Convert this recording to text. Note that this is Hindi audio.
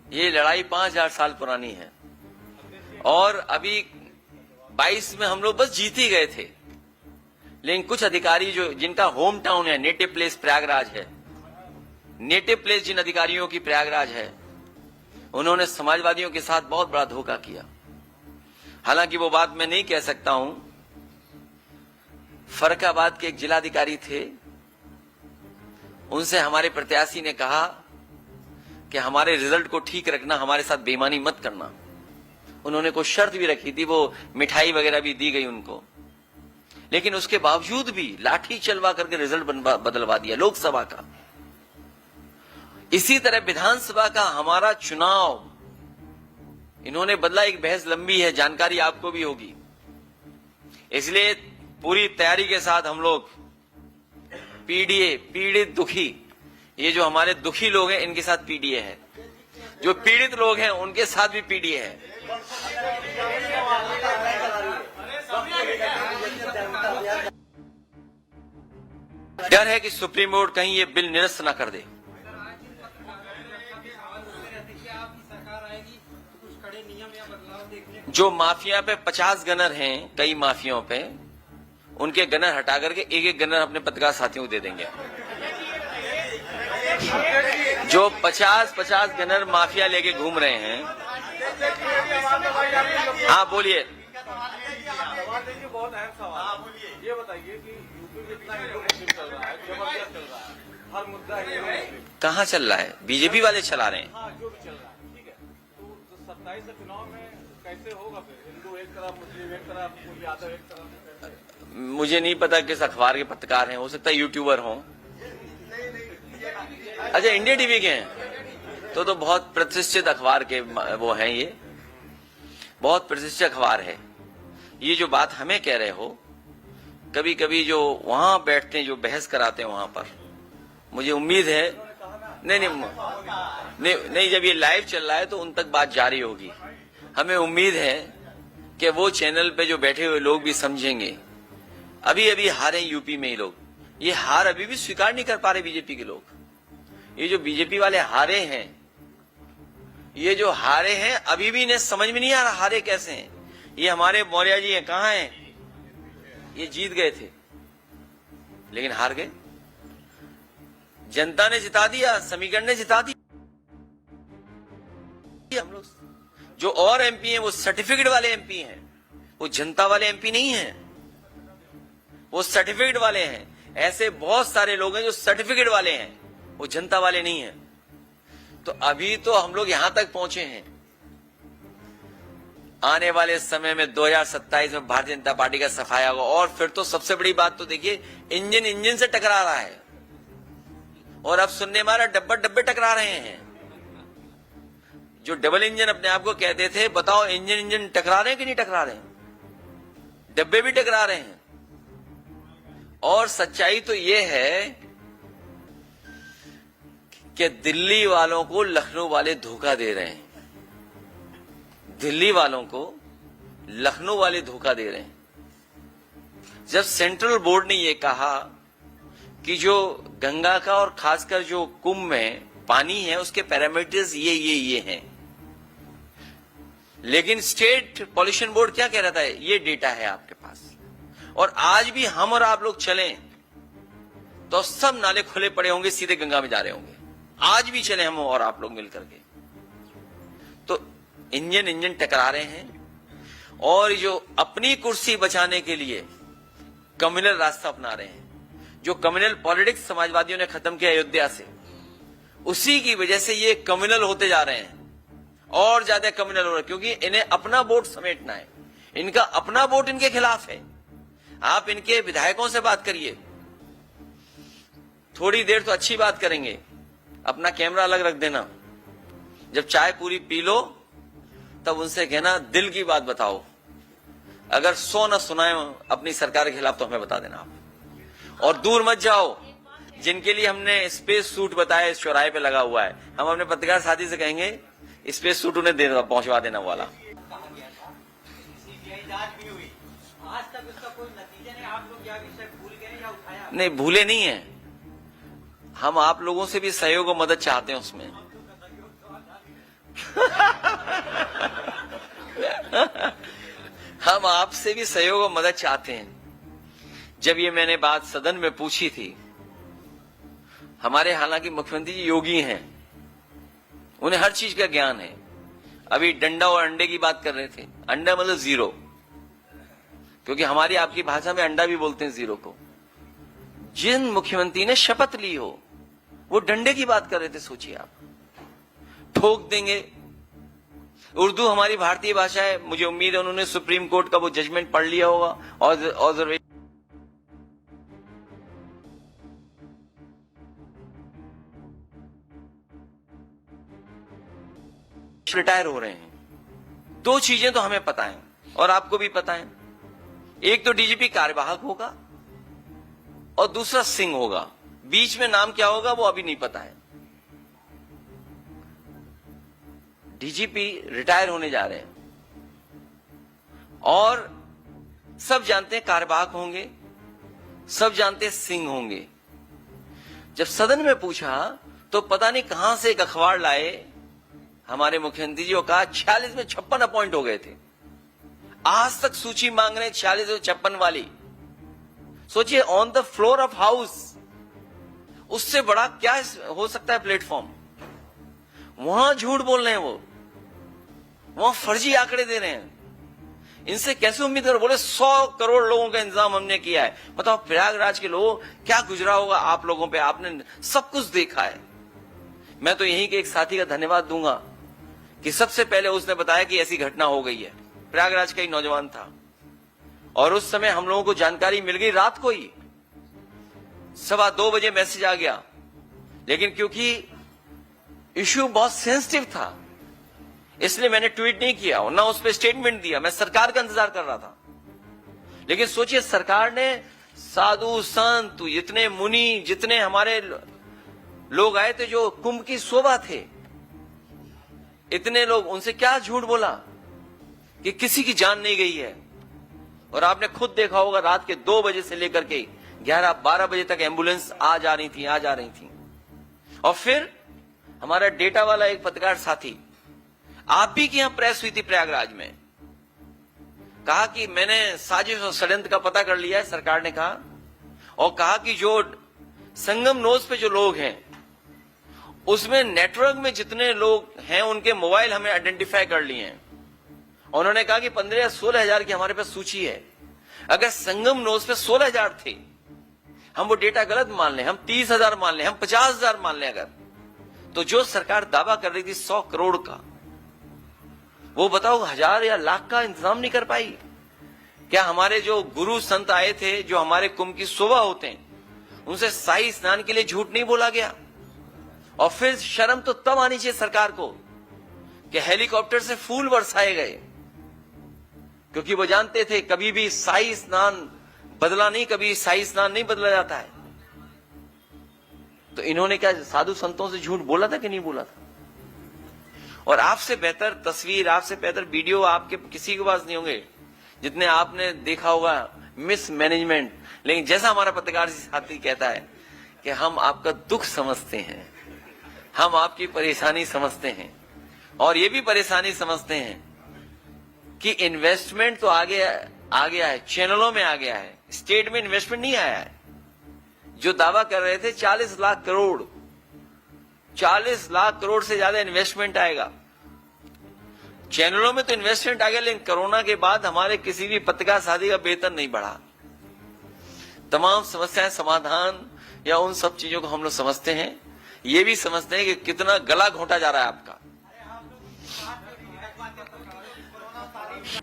ये लड़ाई 5000 साल पुरानी है और अभी 22 में हम लोग बस जीत ही गए थे। लेकिन कुछ अधिकारी जो जिनका होम टाउन है, नेटिव प्लेस प्रयागराज है, नेटिव प्लेस जिन अधिकारियों की प्रयागराज है, उन्होंने समाजवादियों के साथ बहुत बड़ा धोखा किया। हालांकि वो बात मैं नहीं कह सकता हूं। फर्रुखाबाद के एक जिलाधिकारी थे, उनसे हमारे प्रत्याशी ने कहा कि हमारे रिजल्ट को ठीक रखना, हमारे साथ बेईमानी मत करना। उन्होंने कोई शर्त भी रखी थी, वो मिठाई वगैरह भी दी गई उनको, लेकिन उसके बावजूद भी लाठी चलवा करके रिजल्ट बदलवा दिया लोकसभा का। इसी तरह विधानसभा का हमारा चुनाव इन्होंने बदला। एक बहस लंबी है, जानकारी आपको भी होगी, इसलिए पूरी तैयारी के साथ हम लोग पीडीए, पीड़ित दुखी, ये जो हमारे दुखी लोग हैं इनके साथ पीडीए है, जो पीड़ित लोग हैं उनके साथ भी पीडीए है। डर है कि सुप्रीम कोर्ट कहीं ये बिल निरस्त ना कर दे। जो माफिया पे 50 गनर हैं, कई माफियाओं पे, उनके गनर हटा करके एक एक गनर अपने पत्रकार साथियों को दे देंगे। जो 50 गनर माफिया लेके घूम रहे हैं। हाँ बोलिए। बहुत अहम सवाल, ये बताइए कि यूपी में इतना हिंदू मुस्लिम चल रहा है, जबरदस्त चल रहा है, हर मुद्दा कहाँ चल रहा है? बीजेपी वाले चला रहे हैं। हाँ, जो भी चल रहा है, ठीक है। तो 27 से चुनाव में कैसे होगा फिर? हिंदू एक तरफ, मुस्लिम एक तरफ, यादव एक तरफ। मुझे नहीं पता किस अखबार के पत्रकार हैं, हो सकता है यूट्यूबर हों। अच्छा, इंडिया टीवी के हैं तो बहुत प्रतिष्ठित अखबार के वो हैं, ये बहुत प्रतिष्ठित अखबार है। ये जो बात हमें कह रहे हो, कभी कभी जो वहां बैठते हैं, जो बहस कराते हैं वहां पर, मुझे उम्मीद है नहीं, जब ये लाइव चल रहा है तो उन तक बात जारी होगी। हमें उम्मीद है कि वो चैनल पे जो बैठे हुए लोग भी समझेंगे। अभी अभी हारे यूपी में ही लोग, ये हार अभी भी स्वीकार नहीं कर पा रहे बीजेपी के लोग। ये जो बीजेपी वाले हारे हैं, ये जो हारे हैं, अभी भी इन्हें समझ में नहीं आ रहा हारे कैसे हैं। ये हमारे मौर्य जी हैं, कहाँ हैं? ये जीत गए थे लेकिन हार गए। जनता ने जिता दिया, समीकरण ने जिता दिया। हम लोग जो और एमपी हैं वो सर्टिफिकेट वाले एमपी हैं, वो जनता वाले एमपी नहीं हैं, वो सर्टिफिकेट वाले हैं। ऐसे बहुत सारे लोग हैं जो सर्टिफिकेट वाले हैं, वो जनता वाले नहीं हैं। तो अभी तो हम लोग यहां तक पहुंचे हैं। आने वाले समय में 2027 में भारतीय जनता पार्टी का सफाया होगा। और फिर तो सबसे बड़ी बात तो देखिए, इंजन से टकरा रहा है और अब सुनने मारा डब्बे टकरा रहे हैं। जो डबल इंजन अपने आप को कहते थे, बताओ इंजन टकरा रहे हैं कि नहीं टकरा रहे हैं? डब्बे भी टकरा रहे हैं। और सच्चाई तो यह है कि दिल्ली वालों को लखनऊ वाले धोखा दे रहे हैं। दिल्ली वालों को लखनऊ वाले धोखा दे रहे हैं। जब सेंट्रल बोर्ड ने यह कहा कि जो गंगा का और खासकर जो कुंभ में पानी है उसके पैरामीटर्स ये हैं, लेकिन स्टेट पॉल्यूशन बोर्ड क्या कह रहा था? ये डेटा है आपके पास। और आज भी हम और आप लोग चलें तो सब नाले खुले पड़े होंगे, सीधे गंगा में जा रहे होंगे। आज भी चले हम और आप लोग मिलकर के, तो इंजन टकरा रहे हैं। और जो अपनी कुर्सी बचाने के लिए कम्युनल रास्ता अपना रहे हैं, जो कम्युनल पॉलिटिक्स समाजवादियों ने खत्म किया अयोध्या से, उसी की वजह से ये कम्युनल होते जा रहे हैं और ज्यादा कम्युनल हो रहे हैं, क्योंकि इन्हें अपना वोट समेटना है। इनका अपना वोट इनके खिलाफ है। आप इनके विधायकों से बात करिए, थोड़ी देर तो अच्छी बात करेंगे, अपना कैमरा अलग रख देना, जब चाय पूरी पी लो तब उनसे कहना दिल की बात बताओ। अगर 100 न सुनाए अपनी सरकार के खिलाफ तो हमें बता देना आप। और दूर मत जाओ, जिनके लिए हमने स्पेस सूट बताया इस चौराहे पे लगा हुआ है, हम अपने पत्रकार साथी से कहेंगे स्पेस सूट उन्हें देना, पहुंचवा देना वाला। आज तक उसका कोई नतीजा नहीं। आप लोग क्या विषय भूल गए या उठाया? नहीं, भूले नहीं है, हम आप लोगों से भी सहयोग और मदद चाहते हैं उसमें। हम आपसे भी सहयोग और मदद चाहते हैं। जब ये मैंने बात सदन में पूछी थी, हमारे हालांकि मुख्यमंत्री जी योगी हैं, उन्हें हर चीज का ज्ञान है। अभी डंडा और अंडे की बात कर रहे थे। अंडा मतलब जीरो, क्योंकि हमारी आपकी भाषा में अंडा भी बोलते हैं जीरो को। जिन मुख्यमंत्री ने शपथ ली हो, वो डंडे की बात कर रहे थे। सोचिए आप, ठोक देंगे। उर्दू हमारी भारतीय भाषा है। मुझे उम्मीद है उन्होंने सुप्रीम कोर्ट का वो जजमेंट पढ़ लिया होगा। ऑब्जर्वेशन रिटायर हो रहे हैं। दो चीजें तो हमें पता है और आपको भी पता है। एक तो डीजीपी कार्यवाहक होगा और दूसरा सिंह होगा। बीच में नाम क्या होगा वो अभी नहीं पता है। डीजीपी रिटायर होने जा रहे हैं और सब जानते हैं कार्यवाहक होंगे, सब जानते हैं सिंह होंगे। जब सदन में पूछा तो पता नहीं कहां से एक अखबार लाए हमारे मुख्यमंत्री जी, और कहा 46 में 56 अपॉइंट हो गए थे। आज तक सूची मांग रहे 46 और 56 वाली। सोचिए, on the floor of house, उससे बड़ा क्या हो सकता है प्लेटफॉर्म। वहां झूठ बोल रहे हैं, वो वहां फर्जी आंकड़े दे रहे हैं। इनसे कैसे उम्मीद करो। बोले 100 करोड़ लोगों का इंतजाम हमने किया है। बताओ प्रयागराज के लोगों क्या गुजरा होगा आप लोगों पे। आपने सब कुछ देखा है। मैं तो यहीं के एक साथी का धन्यवाद दूंगा कि सबसे पहले उसने बताया कि ऐसी घटना हो गई है। प्रयागराज का ही नौजवान था और उस समय हम लोगों को जानकारी मिल गई रात को ही। 2:15 बजे मैसेज आ गया, लेकिन क्योंकि इश्यू बहुत सेंसिटिव था इसलिए मैंने ट्वीट नहीं किया और ना उस पर स्टेटमेंट दिया। मैं सरकार का इंतजार कर रहा था। लेकिन सोचिए, सरकार ने साधु संत, जितने मुनि, जितने हमारे लोग आए थे जो कुंभ की शोभा थे, इतने लोग, उनसे क्या झूठ बोला कि किसी की जान नहीं गई है। और आपने खुद देखा होगा रात के 2 बजे से लेकर के 11-12 बजे तक एम्बुलेंस आ जा रही थी। और फिर हमारा डेटा वाला एक पत्रकार साथी, आप भी की यहां प्रेस हुई थी प्रयागराज में, कहा कि मैंने साजिश और षड्यंत्र का पता कर लिया है, सरकार ने कहा, और कहा कि जो संगम नोज पे जो लोग हैं उसमें नेटवर्क में जितने लोग हैं उनके मोबाइल हमने आइडेंटिफाई कर लिए हैं। उन्होंने कहा कि 15 या 16 हजार की हमारे पास सूची है। अगर संगम नोज पे 16 हजार थे, हम वो डेटा गलत मान लें, हम 30 हजार मान लें, हम 50 हजार मान लें, अगर तो जो सरकार दावा कर रही थी 100 करोड़ का, वो बताओ 1000 या लाख का इंतजाम नहीं कर पाई। क्या हमारे जो गुरु संत आए थे, जो हमारे कुंभ की शोभा होते हैं, उनसे शाही स्नान के लिए झूठ नहीं बोला गया? और फिर शर्म तो तब आनी चाहिए सरकार को कि हेलीकॉप्टर से फूल बरसाए गए, क्योंकि वो जानते थे कभी भी शाही स्नान बदला नहीं, कभी शाही स्नान नहीं बदला जाता है। तो इन्होंने क्या साधु संतों से झूठ बोला था कि नहीं बोला था? और आपसे बेहतर तस्वीर, आपसे बेहतर वीडियो आपके किसी के पास नहीं होंगे जितने आपने देखा होगा मिस मैनेजमेंट। लेकिन जैसा हमारा पत्रकार साथी कहता है कि हम आपका दुख समझते हैं, हम आपकी परेशानी समझते हैं, और ये भी परेशानी समझते हैं कि इन्वेस्टमेंट तो आ गया है, चैनलों में आ गया है, स्टेट में इन्वेस्टमेंट नहीं आया है। जो दावा कर रहे थे 40 लाख करोड़, 40 लाख करोड़ से ज्यादा इन्वेस्टमेंट आएगा। चैनलों में तो इन्वेस्टमेंट आ गया, लेकिन कोरोना के बाद हमारे किसी भी पत्रकार साथी का वेतन नहीं बढ़ा। तमाम समस्याएं समाधान या उन सब चीजों को हम लोग समझते हैं। ये भी समझते हैं कि कितना गला घोंटा जा रहा है आपका।